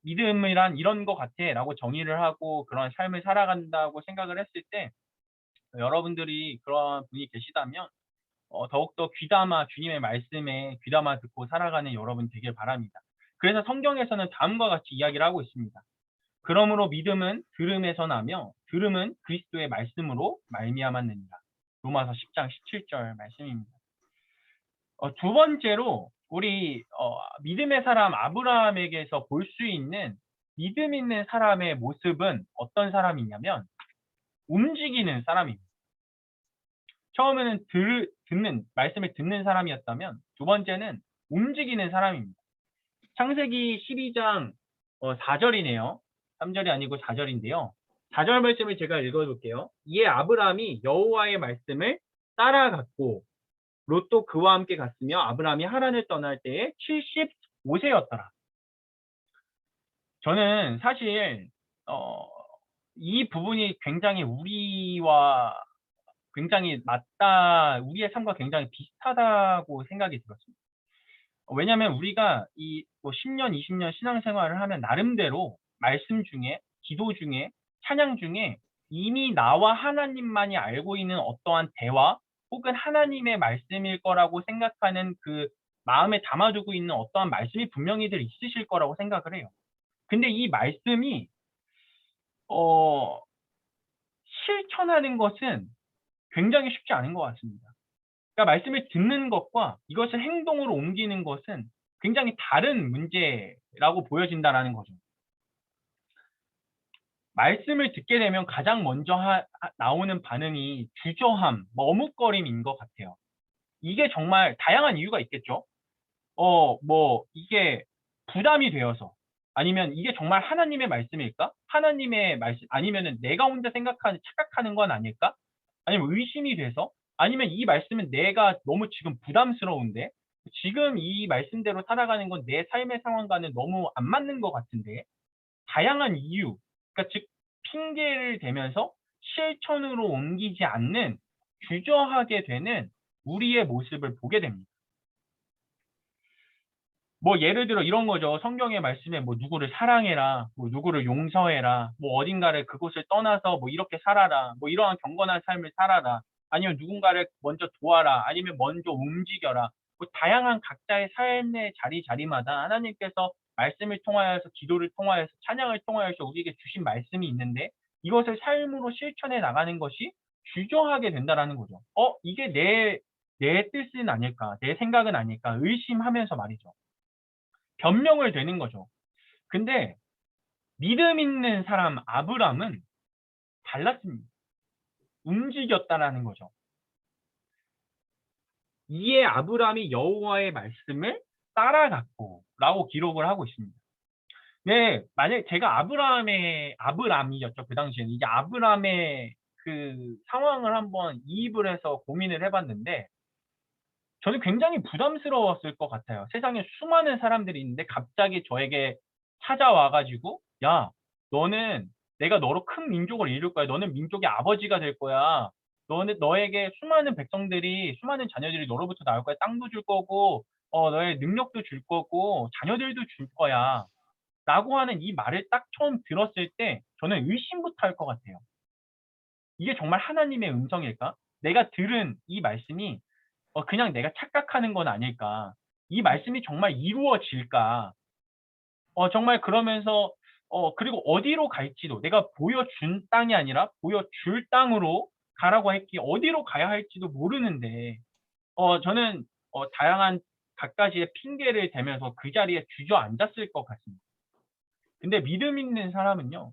믿음이란 이런 것 같아 라고 정의를 하고 그런 삶을 살아간다고 생각을 했을 때 여러분들이 그런 분이 계시다면 더욱더 주님의 말씀에 귀담아 듣고 살아가는 여러분 되길 바랍니다. 그래서 성경에서는 다음과 같이 이야기를 하고 있습니다. 그러므로 믿음은 들음에서 나며 들음은 그리스도의 말씀으로 말미암았느니라. 로마서 10장 17절 말씀입니다. 두 번째로 우리 믿음의 사람 아브라함에게서 볼 수 있는 믿음 있는 사람의 모습은 어떤 사람이냐면 움직이는 사람입니다. 처음에는 말씀을 듣는 사람이었다면 두 번째는 움직이는 사람입니다. 창세기 12장 4절이네요. 3절이 아니고 4절인데요. 4절 말씀을 제가 읽어볼게요. 이에 아브라함이 여호와의 말씀을 따라갔고 롯도 그와 함께 갔으며 아브라함이 하란을 떠날 때에 75세였더라. 저는 사실 이 부분이 굉장히 우리와 굉장히 맞다, 우리의 삶과 굉장히 비슷하다고 생각이 들었습니다. 왜냐하면 우리가 이 10년, 20년 신앙생활을 하면 나름대로 말씀 중에, 기도 중에, 찬양 중에 이미 나와 하나님만이 알고 있는 어떠한 대화 혹은 하나님의 말씀일 거라고 생각하는 그 마음에 담아두고 있는 어떠한 말씀이 분명히들 있으실 거라고 생각을 해요. 근데 이 말씀이 실천하는 것은 굉장히 쉽지 않은 것 같습니다. 그러니까 말씀을 듣는 것과 이것을 행동으로 옮기는 것은 굉장히 다른 문제라고 보여진다는 거죠. 말씀을 듣게 되면 가장 먼저 나오는 반응이 주저함, 머뭇거림인 것 같아요. 이게 정말 다양한 이유가 있겠죠. 이게 부담이 되어서, 아니면 이게 정말 하나님의 말씀일까? 하나님의 말씀, 아니면은 내가 혼자 착각하는 건 아닐까? 아니면 의심이 돼서, 아니면 이 말씀은 내가 너무 지금 부담스러운데, 지금 이 말씀대로 살아가는 건 내 삶의 상황과는 너무 안 맞는 것 같은데, 다양한 이유, 그러니까 즉 핑계를 대면서 실천으로 옮기지 않는, 주저하게 되는 우리의 모습을 보게 됩니다. 예를 들어 이런 거죠. 성경의 말씀에 누구를 사랑해라, 누구를 용서해라, 어딘가를 그곳을 떠나서 이렇게 살아라, 이러한 경건한 삶을 살아라, 아니면 누군가를 먼저 도와라, 아니면 먼저 움직여라. 다양한 각자의 삶의 자리마다 하나님께서 말씀을 통하여서, 기도를 통하여서, 찬양을 통하여서 우리에게 주신 말씀이 있는데, 이것을 삶으로 실천해 나가는 것이 주저하게 된다라는 거죠. 이게 내 뜻은 아닐까, 내 생각은 아닐까 의심하면서 말이죠. 변명을 되는 거죠. 근데 믿음 있는 사람 아브람은 달랐습니다. 움직였다라는 거죠. 이에 아브람이 여호와의 말씀을 따라갔고 라고 기록을 하고 있습니다. 네, 만약에 제가 아브람이었죠. 그 당시에는 이제 아브람의 그 상황을 한번 이입을 해서 고민을 해봤는데, 저는 굉장히 부담스러웠을 것 같아요. 세상에 수많은 사람들이 있는데 갑자기 저에게 찾아와가지고, 야, 내가 너로 큰 민족을 이룰 거야. 너는 민족의 아버지가 될 거야. 너에게 수많은 자녀들이 너로부터 나올 거야. 땅도 줄 거고, 너의 능력도 줄 거고, 자녀들도 줄 거야. 라고 하는 이 말을 딱 처음 들었을 때 저는 의심부터 할 것 같아요. 이게 정말 하나님의 음성일까? 내가 들은 이 말씀이 그냥 내가 착각하는 건 아닐까? 이 말씀이 정말 이루어질까? 정말 그러면서 그리고 어디로 갈지도, 내가 보여준 땅이 아니라 보여줄 땅으로 가라고 했기에 어디로 가야 할지도 모르는데, 저는 다양한 갖가지의 핑계를 대면서 그 자리에 주저앉았을 것 같습니다. 근데 믿음 있는 사람은요,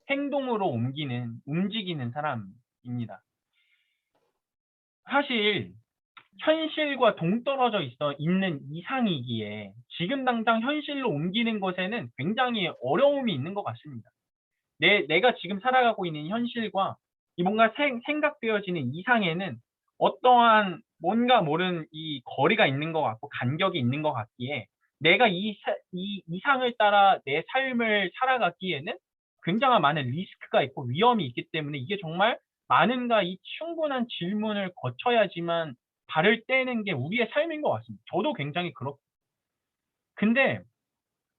행동으로 움직이는 사람입니다. 사실 현실과 동떨어져 있는 이상이기에 지금 당장 현실로 옮기는 것에는 굉장히 어려움이 있는 것 같습니다. 내가 지금 살아가고 있는 현실과 이 뭔가 생각되어지는 이상에는 어떠한 뭔가 모르는 이 거리가 있는 것 같고 간격이 있는 것 같기에, 내가 이 이상을 따라 내 삶을 살아가기에는 굉장한 많은 리스크가 있고 위험이 있기 때문에, 이게 정말 많은가 이 충분한 질문을 거쳐야지만 발을 떼는 게 우리의 삶인 것 같습니다. 저도 굉장히 그렇고. 근데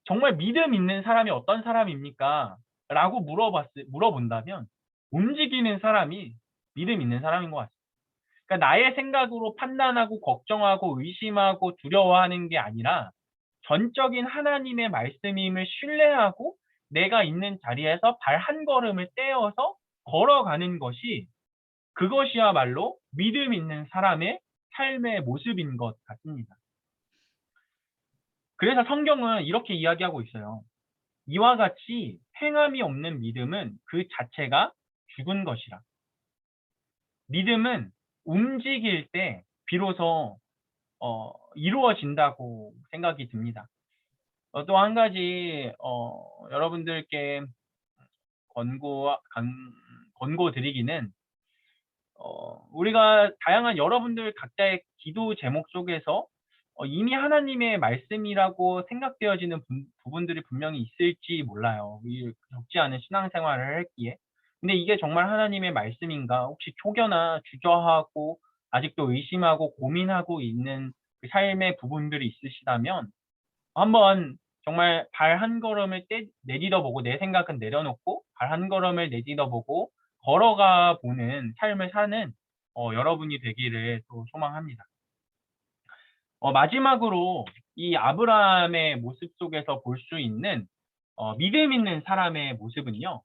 정말 믿음 있는 사람이 어떤 사람입니까? 라고 물어본다면 움직이는 사람이 믿음 있는 사람인 것 같습니다. 그러니까 나의 생각으로 판단하고 걱정하고 의심하고 두려워하는 게 아니라 전적인 하나님의 말씀임을 신뢰하고 내가 있는 자리에서 발 한 걸음을 떼어서 걸어가는 것이, 그것이야말로 믿음 있는 사람의 삶의 모습인 것 같습니다. 그래서 성경은 이렇게 이야기하고 있어요. 이와 같이 행함이 없는 믿음은 그 자체가 죽은 것이라. 믿음은 움직일 때 비로소 이루어진다고 생각이 듭니다. 또 한 가지 여러분들께 권고 드리기는 우리가 다양한 여러분들 각자의 기도 제목 속에서 이미 하나님의 말씀이라고 생각되어지는 부분들이 분명히 있을지 몰라요. 적지 않은 신앙생활을 했기에. 근데 이게 정말 하나님의 말씀인가? 혹시 초견하 주저하고 아직도 의심하고 고민하고 있는 그 삶의 부분들이 있으시다면 한번 정말 발 한 걸음을 내딛어보고 내 생각은 내려놓고 발 한 걸음을 내딛어보고 걸어가 보는 삶을 사는 여러분이 되기를 또 소망합니다. 마지막으로 이 아브라함의 모습 속에서 볼 수 있는 믿음 있는 사람의 모습은요.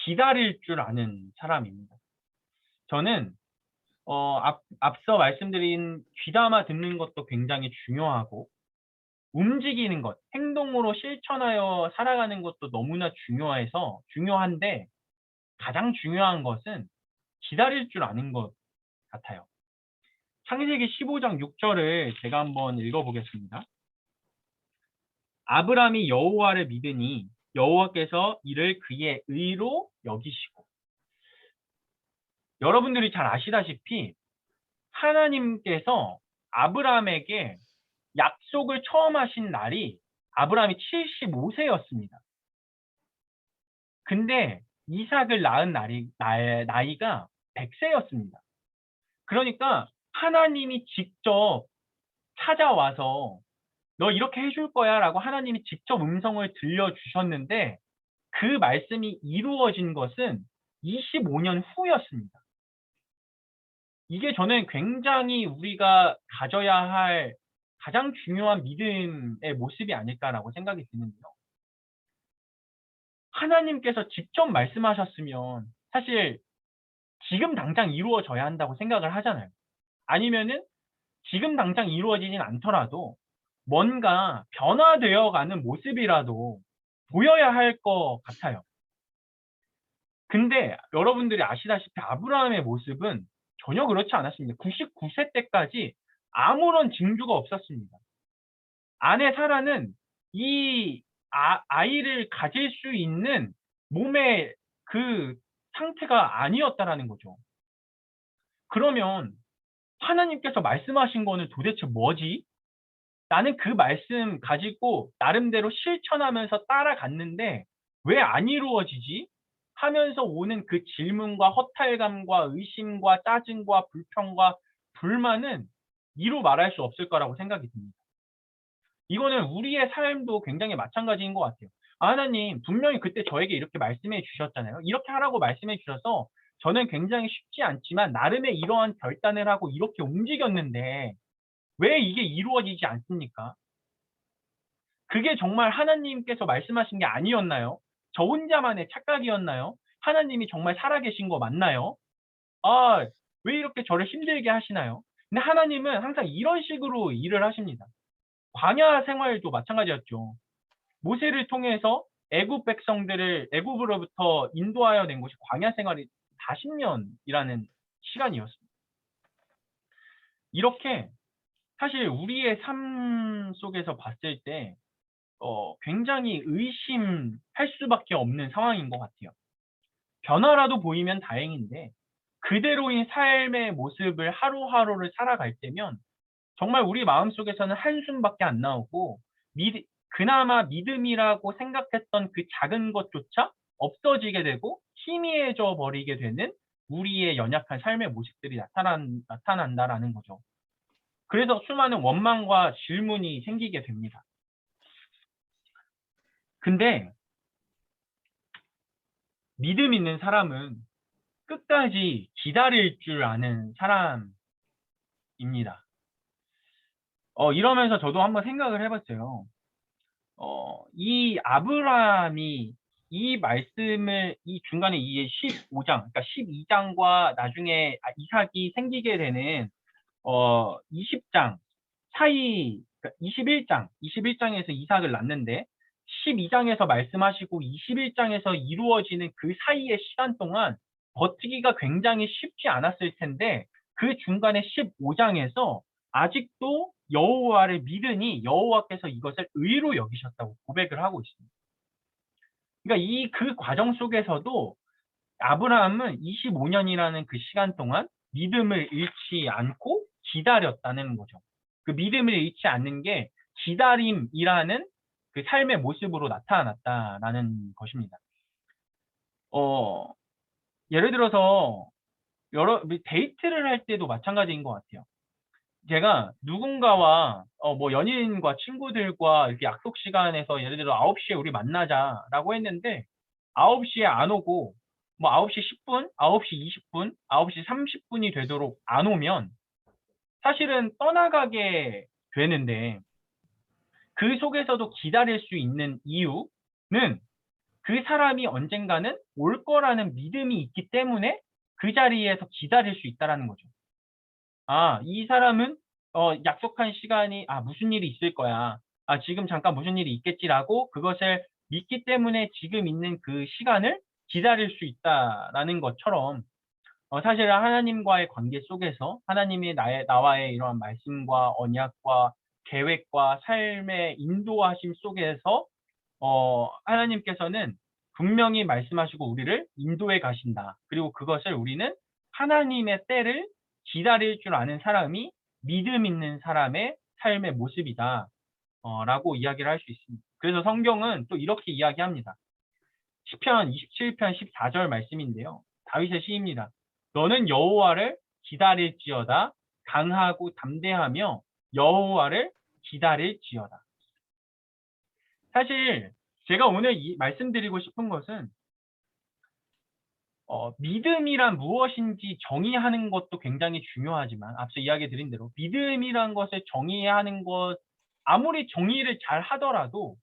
기다릴 줄 아는 사람입니다. 저는 앞서 말씀드린 귀담아 듣는 것도 굉장히 중요하고 움직이는 것, 행동으로 실천하여 살아가는 것도 너무나 중요한데 가장 중요한 것은 기다릴 줄 아는 것 같아요. 창세기 15장 6절을 제가 한번 읽어보겠습니다. 아브라함이 여호와를 믿으니 여호와께서 이를 그의 의로 여기시고. 여러분들이 잘 아시다시피 하나님께서 아브라함에게 약속을 처음 하신 날이 아브라함이 75세였습니다. 근데 이삭을 낳은 나이가 100세였습니다. 그러니까 하나님이 직접 찾아와서 너 이렇게 해줄 거야 라고 하나님이 직접 음성을 들려주셨는데 그 말씀이 이루어진 것은 25년 후였습니다. 이게 저는 굉장히 우리가 가져야 할 가장 중요한 믿음의 모습이 아닐까라고 생각이 드는데요. 하나님께서 직접 말씀하셨으면 사실 지금 당장 이루어져야 한다고 생각을 하잖아요. 아니면은 지금 당장 이루어지진 않더라도 뭔가 변화되어 가는 모습이라도 보여야 할 것 같아요. 근데 여러분들이 아시다시피 아브라함의 모습은 전혀 그렇지 않았습니다. 99세 때까지 아무런 징조가 없었습니다. 아내 사라는 이 아이를 가질 수 있는 몸의 그 상태가 아니었다라는 거죠. 그러면 하나님께서 말씀하신 거는 도대체 뭐지? 나는 그 말씀 가지고 나름대로 실천하면서 따라갔는데 왜 안 이루어지지? 하면서 오는 그 질문과 허탈감과 의심과 짜증과 불평과 불만은 이루 말할 수 없을 거라고 생각이 듭니다. 이거는 우리의 삶도 굉장히 마찬가지인 것 같아요. 하나님 분명히 그때 저에게 이렇게 말씀해 주셨잖아요. 이렇게 하라고 말씀해 주셔서 저는 굉장히 쉽지 않지만 나름의 이러한 결단을 하고 이렇게 움직였는데 왜 이게 이루어지지 않습니까? 그게 정말 하나님께서 말씀하신 게 아니었나요? 저 혼자만의 착각이었나요? 하나님이 정말 살아계신 거 맞나요? 왜 이렇게 저를 힘들게 하시나요? 근데 하나님은 항상 이런 식으로 일을 하십니다. 광야 생활도 마찬가지였죠. 모세를 통해서 애굽 백성들을 애굽으로부터 인도하여 낸 것이 광야 생활이 40년이라는 시간이었습니다. 이렇게 사실 우리의 삶 속에서 봤을 때 굉장히 의심할 수밖에 없는 상황인 것 같아요. 변화라도 보이면 다행인데 그대로인 삶의 모습을 하루하루를 살아갈 때면 정말 우리 마음속에서는 한숨밖에 안 나오고 그나마 믿음이라고 생각했던 그 작은 것조차 없어지게 되고 희미해져 버리게 되는 우리의 연약한 삶의 모습들이 나타난다라는 거죠. 그래서 수많은 원망과 질문이 생기게 됩니다. 근데 믿음 있는 사람은 끝까지 기다릴 줄 아는 사람입니다. 이러면서 저도 한번 생각을 해봤어요. 이 아브라함이 이 말씀을 이 중간에 이 15장, 그러니까 12장과 나중에 이삭이 생기게 되는 20장 사이, 21장에서 이삭을 낳는데 12장에서 말씀하시고 21장에서 이루어지는 그 사이의 시간 동안 버티기가 굉장히 쉽지 않았을 텐데 그 중간에 15장에서 아직도 여호와를 믿으니 여호와께서 이것을 의로 여기셨다고 고백을 하고 있습니다. 그러니까 그 과정 속에서도 아브라함은 25년이라는 그 시간 동안 믿음을 잃지 않고 기다렸다는 거죠. 그 믿음을 잃지 않는 게 기다림이라는 그 삶의 모습으로 나타났다라는 것입니다. 예를 들어서 데이트를 할 때도 마찬가지인 것 같아요. 제가 누군가와 뭐 연인과 친구들과 이렇게 약속 시간에서 예를 들어 9시에 우리 만나자라고 했는데 9시에 안 오고 뭐 9시 10분, 9시 20분, 9시 30분이 되도록 안 오면 사실은 떠나가게 되는데 그 속에서도 기다릴 수 있는 이유는 그 사람이 언젠가는 올 거라는 믿음이 있기 때문에 그 자리에서 기다릴 수 있다라는 거죠. 이 사람은 약속한 시간이 무슨 일이 있을 거야. 지금 잠깐 무슨 일이 있겠지라고 그것을 믿기 때문에 지금 있는 그 시간을 기다릴 수 있다라는 것처럼 사실 하나님과의 관계 속에서 하나님이 나와의 이러한 말씀과 언약과 계획과 삶의 인도하심 속에서 하나님께서는 분명히 말씀하시고 우리를 인도해 가신다. 그리고 그것을 우리는 하나님의 때를 기다릴 줄 아는 사람이 믿음 있는 사람의 삶의 모습이다. 라고 이야기를 할 수 있습니다. 그래서 성경은 또 이렇게 이야기합니다. 시편 27편 14절 말씀인데요. 다윗의 시입니다. 너는 여호와를 기다릴지어다. 강하고 담대하며 여호와를 기다릴지어다. 사실 제가 오늘 말씀드리고 싶은 것은 믿음이란 무엇인지 정의하는 것도 굉장히 중요하지만 앞서 이야기 드린 대로 믿음이란 것을 정의하는 것 아무리 정의를 잘 하더라도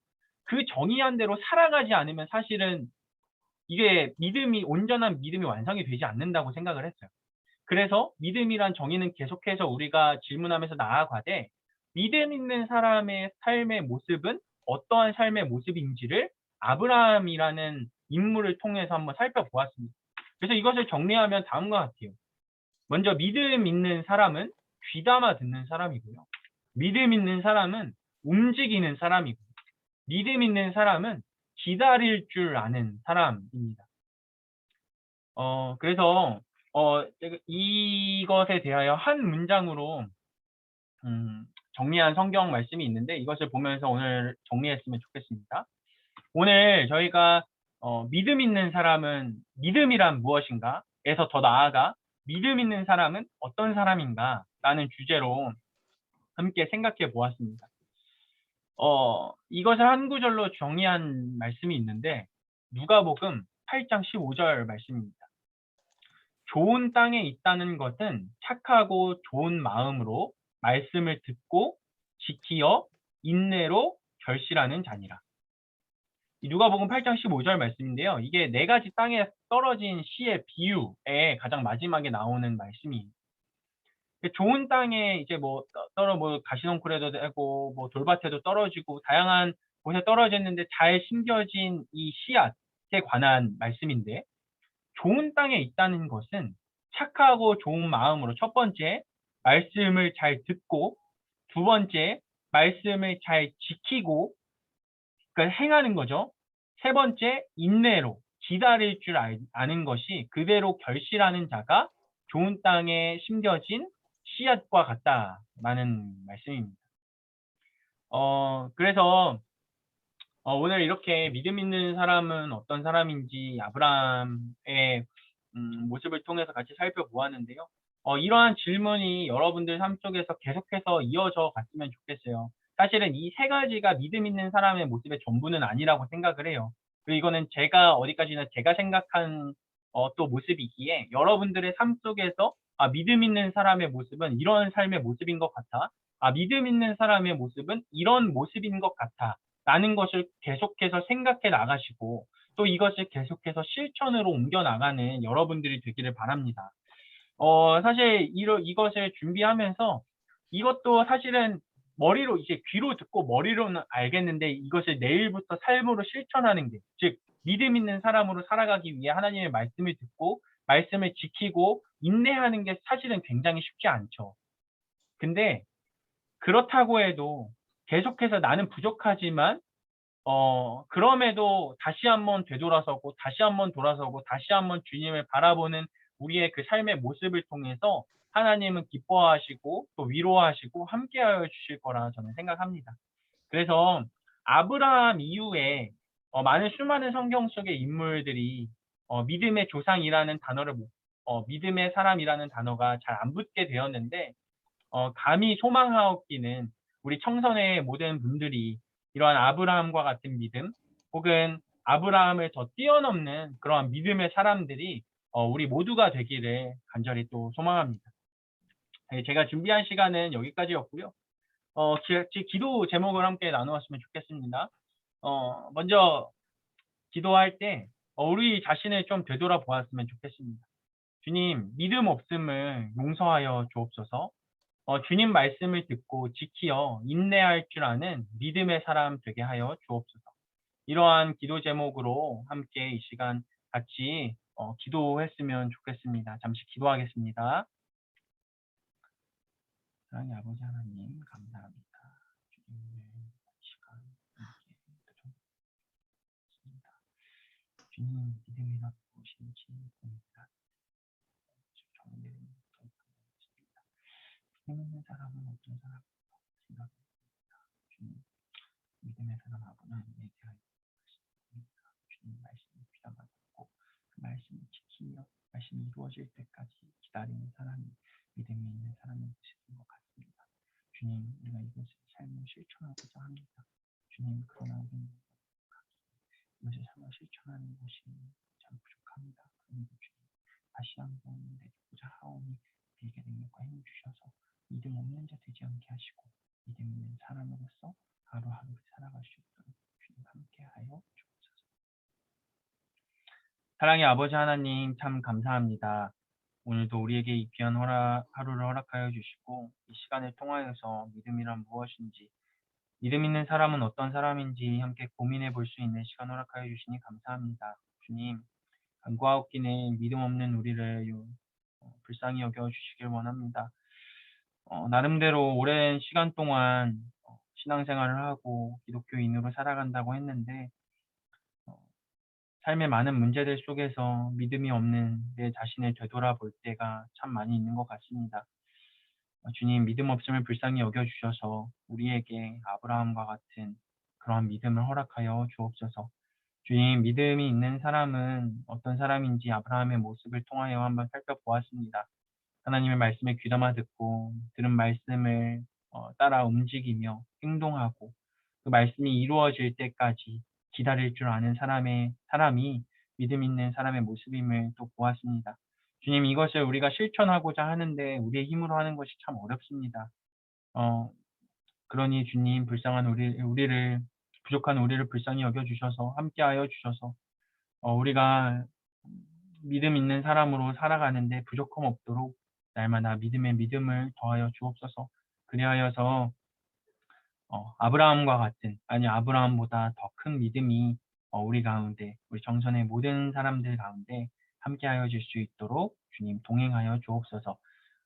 그 정의한 대로 살아가지 않으면 사실은 이게 온전한 믿음이 완성이 되지 않는다고 생각을 했어요. 그래서 믿음이란 정의는 계속해서 우리가 질문하면서 나아가되 믿음 있는 사람의 삶의 모습은 어떠한 삶의 모습인지를 아브라함이라는 인물을 통해서 한번 살펴보았습니다. 그래서 이것을 정리하면 다음과 같아요. 먼저 믿음 있는 사람은 귀담아 듣는 사람이고요. 믿음 있는 사람은 움직이는 사람이고 믿음 있는 사람은 기다릴 줄 아는 사람입니다. 그래서 이것에 대하여 한 문장으로 정리한 성경 말씀이 있는데 이것을 보면서 오늘 정리했으면 좋겠습니다. 오늘 저희가 믿음 있는 사람은 믿음이란 무엇인가? 에서 더 나아가 믿음 있는 사람은 어떤 사람인가? 라는 주제로 함께 생각해 보았습니다. 이것을 한 구절로 정의한 말씀이 있는데 누가복음 8장 15절 말씀입니다. 좋은 땅에 있다는 것은 착하고 좋은 마음으로 말씀을 듣고 지키어 인내로 결실하는 자니라. 누가복음 8장 15절 말씀인데요. 이게 4가지 땅에 떨어진 시의 비유에 가장 마지막에 나오는 말씀이에요. 좋은 땅에 이제 가시덩굴에도 되고 돌밭에도 떨어지고 다양한 곳에 떨어졌는데 잘 심겨진 이 씨앗에 관한 말씀인데 좋은 땅에 있다는 것은 착하고 좋은 마음으로 첫 번째 말씀을 잘 듣고 두 번째 말씀을 잘 지키고 그러니까 행하는 거죠. 세 번째 인내로 기다릴 줄 아는 것이 그대로 결실하는 자가 좋은 땅에 심겨진 씨앗과 같다라는 말씀입니다. 그래서 오늘 이렇게 믿음 있는 사람은 어떤 사람인지 아브라함의 모습을 통해서 같이 살펴보았는데요. 이러한 질문이 여러분들 삶 속에서 계속해서 이어져 갔으면 좋겠어요. 사실은 이 3가지가 믿음 있는 사람의 모습의 전부는 아니라고 생각을 해요. 그리고 이거는 제가 어디까지나 제가 생각한 또 모습이기에 여러분들의 삶 속에서 믿음 있는 사람의 모습은 이런 삶의 모습인 것 같아. 믿음 있는 사람의 모습은 이런 모습인 것 같아. 라는 것을 계속해서 생각해 나가시고 또 이것을 계속해서 실천으로 옮겨 나가는 여러분들이 되기를 바랍니다. 사실 이것을 준비하면서 이것도 사실은 머리로 이제 귀로 듣고 머리로는 알겠는데 이것을 내일부터 삶으로 실천하는 게, 즉 믿음 있는 사람으로 살아가기 위해 하나님의 말씀을 듣고 말씀을 지키고 인내하는 게 사실은 굉장히 쉽지 않죠. 근데 그렇다고 해도 계속해서 나는 부족하지만 그럼에도 다시 한번 되돌아서고 다시 한번 돌아서고 다시 한번 주님을 바라보는 우리의 그 삶의 모습을 통해서 하나님은 기뻐하시고 또 위로하시고 함께하여 주실 거라 저는 생각합니다. 그래서 아브라함 이후에 많은 수많은 성경 속의 인물들이 믿음의 조상이라는 단어를 믿음의 사람이라는 단어가 잘 안 붙게 되었는데 감히 소망하옵기는 우리 청선의 모든 분들이 이러한 아브라함과 같은 믿음 혹은 아브라함을 더 뛰어넘는 그러한 믿음의 사람들이 우리 모두가 되기를 간절히 또 소망합니다. 네, 제가 준비한 시간은 여기까지였고요. 기도 제목을 함께 나누었으면 좋겠습니다. 먼저 기도할 때 우리 자신을 좀 되돌아보았으면 좋겠습니다. 주님, 믿음 없음을 용서하여 주옵소서. 주님 말씀을 듣고 지키어 인내할 줄 아는 믿음의 사람 되게 하여 주옵소서. 이러한 기도 제목으로 함께 이 시간 같이 기도했으면 좋겠습니다. 잠시 기도하겠습니다. 사랑의 아버지 하나님, 감사합니다. 주님의 시간 함께 드렸습니다. 주님 믿음이라 무엇인지 봅니다. 정리를 못하겠습니다. 믿음 있는 사람은 어떤 사람인가 생각합니다. 주님, 믿음의 사람하고는 얘기할 수 있습니다. 주님 말씀을 귀담아 듣고 그 말씀을 지키며 말씀이 이루어질 때까지 기다리는 사람이 믿음이 있는 사람이 되시는 것 같습니다. 주님, 우리가 이것을 삶을 실천하고자 합니다. 주님, 그러나 우리는 이것을 삶을 실천하는 것이 참 부족합니다. 그런데 주님, 다시 한번 내리고자 하오니 우리에게 능력과 힘을 주셔서 믿음 없는 자 되지 않게 하시고 믿음 있는 사람으로서 하루하루 살아갈 수 있도록 주님 함께하여 주옵소서. 사랑의 아버지 하나님, 참 감사합니다. 오늘도 우리에게 이 귀한 하루를 허락하여 주시고 이 시간을 통하여서 믿음이란 무엇인지, 믿음 있는 사람은 어떤 사람인지 함께 고민해 볼 수 있는 시간 허락하여 주시니 감사합니다. 주님, 간구하옵기는 믿음 없는 우리를 불쌍히 여겨 주시길 원합니다. 나름대로 오랜 시간 동안 신앙생활을 하고 기독교인으로 살아간다고 했는데 삶의 많은 문제들 속에서 믿음이 없는 내 자신을 되돌아볼 때가 참 많이 있는 것 같습니다. 주님, 믿음 없음을 불쌍히 여겨주셔서 우리에게 아브라함과 같은 그러한 믿음을 허락하여 주옵소서. 주님, 믿음이 있는 사람은 어떤 사람인지 아브라함의 모습을 통하여 한번 살펴보았습니다. 하나님의 말씀을 귀담아 듣고 들은 말씀을 따라 움직이며 행동하고 그 말씀이 이루어질 때까지 기다릴 줄 아는 사람이 믿음 있는 사람의 모습임을 또 보았습니다. 주님, 이것을 우리가 실천하고자 하는데 우리의 힘으로 하는 것이 참 어렵습니다. 그러니 주님, 불쌍한 우리를 부족한 우리를 불쌍히 여겨주셔서 함께하여 주셔서 우리가 믿음 있는 사람으로 살아가는데 부족함 없도록 날마다 믿음의 믿음을 더하여 주옵소서. 그리하여서 아브라함과 같은, 아니 아브라함보다 더 큰 믿음이 우리 가운데, 우리 정선의 모든 사람들 가운데 함께하여 줄 수 있도록 주님 동행하여 주옵소서.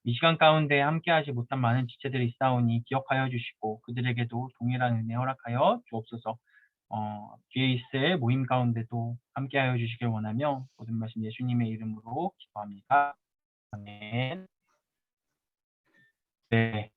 이 시간 가운데 함께하지 못한 많은 지체들이 있사오니 기억하여 주시고 그들에게도 동일한 은혜 허락하여 주옵소서. 뒤에 있을 모임 가운데도 함께하여 주시길 원하며 모든 말씀 예수님의 이름으로 기도합니다. 아멘. 네.